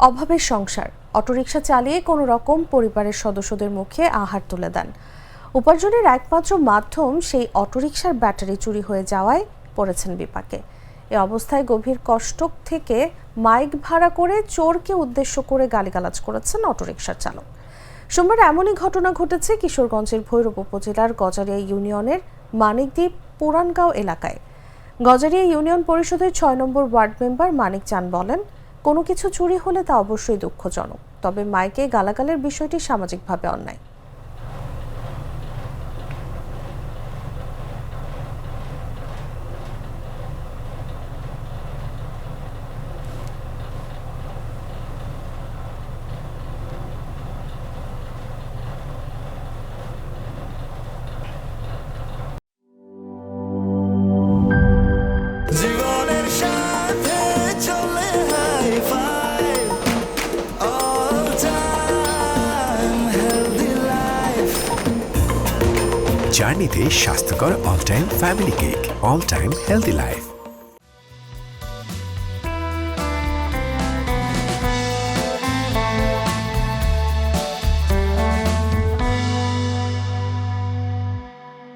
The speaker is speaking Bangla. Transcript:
অভাবের সংসার, অটোরিকশা চালিয়ে কোনো রকম পরিবারের সদস্যদের মুখে আহার তুলে দেন। উপার্জনের একমাত্র মাধ্যম সেই অটোরিকশার ব্যাটারি চুরি হয়ে যাওয়ায় পড়েছেন বিপাকে। এ অবস্থায় গভীর কষ্ট থেকে মাইক ভাড়া করে চোরকে উদ্দেশ্য করে গালিগালাজ করেছেন অটোরিকশার চালক। সোমবার এমনই ঘটনা ঘটেছে কিশোরগঞ্জের ভৈরব উপজেলার গজারিয়া ইউনিয়নের মানিকদ্বীপ পুরানগাঁও এলাকায়। গজারিয়া ইউনিয়ন পরিষদের ৬ নম্বর ওয়ার্ড মেম্বার মানিক চান বলেন, কোনো কিছু চুরি হলে তা অবশ্যই দুঃখজনক, তবে মাইকে গালাগালের বিষয়টি সামাজিকভাবে অন্যায়। জার্নিতে স্বাস্থ্যকর all time family cake, all time healthy life.